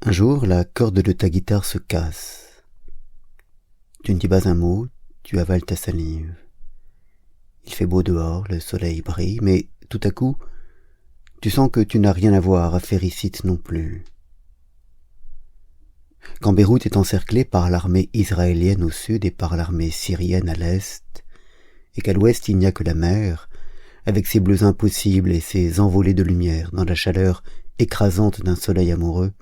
Un jour, la corde de ta guitare se casse. Tu ne dis pas un mot, tu avales ta salive. Il fait beau dehors, le soleil brille, mais tout à coup, tu sens que tu n'as rien à voir à faire ici non plus. Quand Beyrouth est encerclée par l'armée israélienne au sud et par l'armée syrienne à l'est, et qu'à l'ouest il n'y a que la mer, avec ses bleus impossibles et ses envolées de lumière dans la chaleur écrasante d'un soleil amoureux,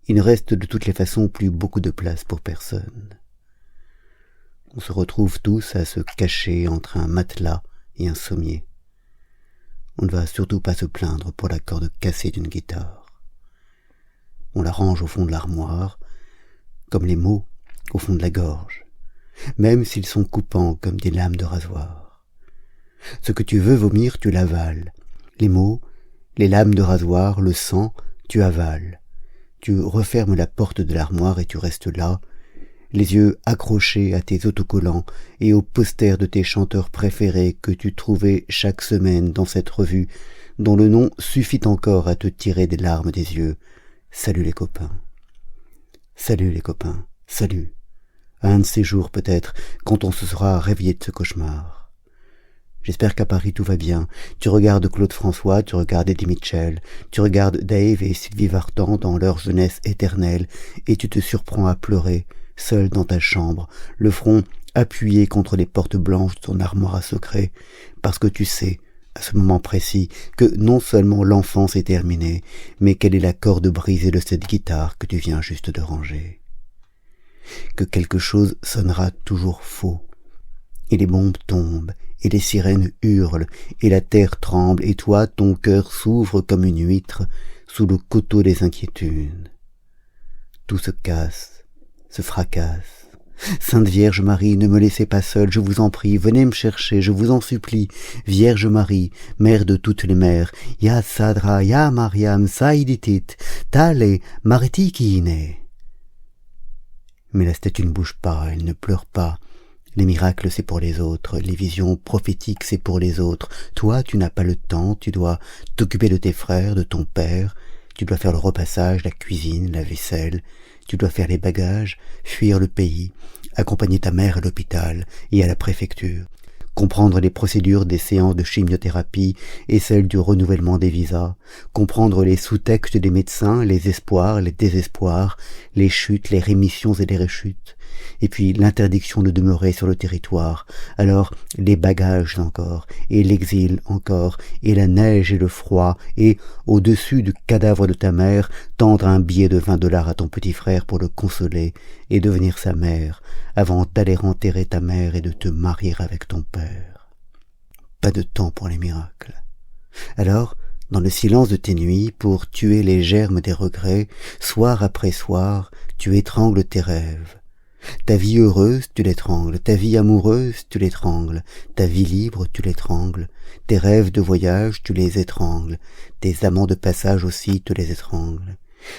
il ne reste de toutes les façons plus beaucoup de place pour personne. On se retrouve tous à se cacher entre un matelas et un sommier. On ne va surtout pas se plaindre pour la corde cassée d'une guitare. On la range au fond de l'armoire, comme les mots au fond de la gorge, même s'ils sont coupants comme des lames de rasoir. Ce que tu veux vomir, tu l'avales. Les mots, les lames de rasoir, le sang, tu avales. Tu refermes la porte de l'armoire et tu restes là, les yeux accrochés à tes autocollants et aux posters de tes chanteurs préférés que tu trouvais chaque semaine dans cette revue, dont le nom suffit encore à te tirer des larmes des yeux. Salut les copains. Salut les copains. Salut. À un de ces jours peut-être, quand on se sera réveillé de ce cauchemar. J'espère qu'à Paris tout va bien. Tu regardes Claude François, tu regardes Eddie Mitchell, tu regardes Dave et Sylvie Vartan dans leur jeunesse éternelle, et tu te surprends à pleurer, seul dans ta chambre, le front appuyé contre les portes blanches de ton armoire à secret, parce que tu sais, à ce moment précis, que non seulement l'enfance est terminée, mais qu'elle est la corde brisée de cette guitare que tu viens juste de ranger. Que quelque chose sonnera toujours faux, et les bombes tombent, et les sirènes hurlent, et la terre tremble, et toi, ton cœur s'ouvre comme une huître sous le coteau des inquiétudes. Tout se casse, se fracasse. Sainte Vierge Marie, ne me laissez pas seule, je vous en prie, venez me chercher, je vous en supplie. Vierge Marie, mère de toutes les mères, ya Sadra, ya Mariam, Saïditit, Tale, Maritikine. Mais la statue ne bouge pas, elle ne pleure pas. Les miracles, c'est pour les autres, les visions prophétiques, c'est pour les autres. Toi, tu n'as pas le temps, tu dois t'occuper de tes frères, de ton père, tu dois faire le repassage, la cuisine, la vaisselle, tu dois faire les bagages, fuir le pays, accompagner ta mère à l'hôpital et à la préfecture, comprendre les procédures des séances de chimiothérapie et celles du renouvellement des visas, comprendre les sous-textes des médecins, les espoirs, les désespoirs, les chutes, les rémissions et les rechutes, et puis l'interdiction de demeurer sur le territoire, alors les bagages encore, et l'exil encore, et la neige et le froid, et, au-dessus du cadavre de ta mère, tendre un billet de $20 à ton petit frère pour le consoler et devenir sa mère, avant d'aller enterrer ta mère et de te marier avec ton père. Pas de temps pour les miracles. Alors, dans le silence de tes nuits, pour tuer les germes des regrets, soir après soir, tu étrangles tes rêves. Ta vie heureuse, tu l'étrangles, ta vie amoureuse, tu l'étrangles, ta vie libre, tu l'étrangles, tes rêves de voyage, tu les étrangles, tes amants de passage aussi, tu les étrangles.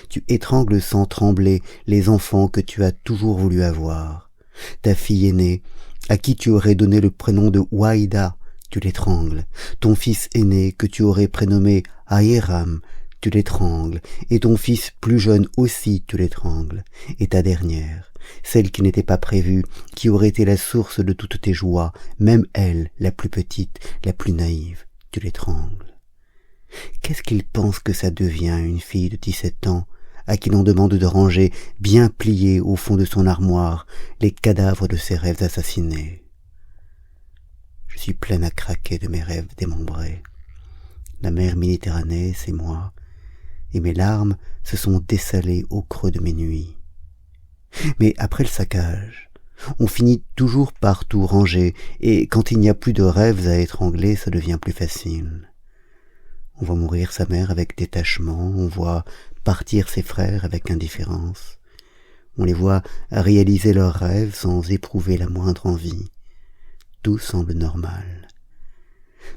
Tu étrangles sans trembler les enfants que tu as toujours voulu avoir. Ta fille aînée, à qui tu aurais donné le prénom de Waïda, tu l'étrangles. Ton fils aîné, que tu aurais prénommé Aïram, tu l'étrangles. Et ton fils plus jeune aussi, tu l'étrangles. Et ta dernière, celle qui n'était pas prévue, qui aurait été la source de toutes tes joies, même elle, la plus petite, la plus naïve, tu l'étrangles. Qu'est-ce qu'il pense que ça devient, une fille de 17 ans, à qui l'on demande de ranger, bien pliés au fond de son armoire, les cadavres de ses rêves assassinés? Je suis pleine à craquer de mes rêves démembrés. La mer Méditerranée, c'est moi, et mes larmes se sont dessalées au creux de mes nuits. Mais après le saccage, on finit toujours par tout ranger, et quand il n'y a plus de rêves à étrangler, ça devient plus facile. On voit mourir sa mère avec détachement, on voit partir ses frères avec indifférence, on les voit réaliser leurs rêves sans éprouver la moindre envie. Tout semble normal.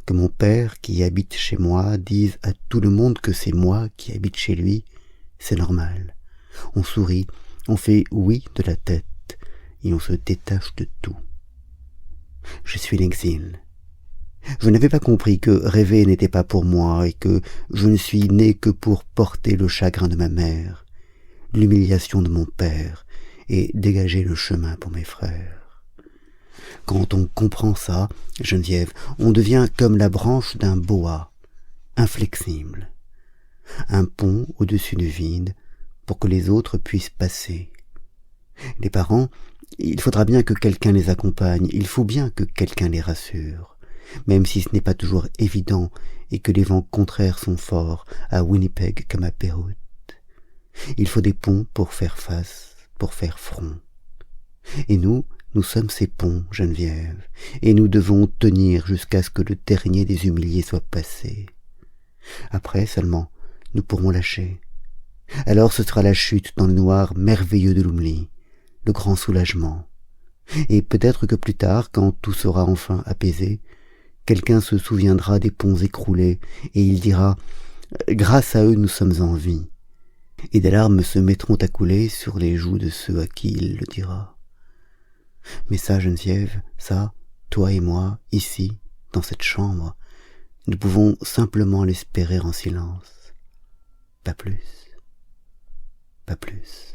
Que mon père, qui habite chez moi, dise à tout le monde que c'est moi qui habite chez lui, c'est normal. On sourit, on fait oui de la tête, et on se détache de tout. Je suis l'exil. Je n'avais pas compris que rêver n'était pas pour moi, et que je ne suis né que pour porter le chagrin de ma mère. l'humiliation de mon père et dégager le chemin pour mes frères. Quand on comprend ça, Geneviève, on devient comme la branche d'un boa, inflexible. Un pont au-dessus du vide pour que les autres puissent passer. Les parents, il faudra bien que quelqu'un les accompagne, il faut bien que quelqu'un les rassure, même si ce n'est pas toujours évident et que les vents contraires sont forts à Winnipeg comme à Beyrouth. Il faut des ponts pour faire face, pour faire front. Et nous sommes ces ponts, Geneviève, et nous devons tenir jusqu'à ce que le dernier des humiliés soit passé. Après seulement, nous pourrons lâcher. Alors ce sera la chute dans le noir merveilleux de l'oubli, le grand soulagement. Et peut-être que plus tard, quand tout sera enfin apaisé, quelqu'un se souviendra des ponts écroulés, et il dira « Grâce à eux, nous sommes en vie ». Et des larmes se mettront à couler sur les joues de ceux à qui il le dira. Mais ça, Geneviève, ça, toi et moi, ici, dans cette chambre, nous pouvons simplement l'espérer en silence. Pas plus. Pas plus.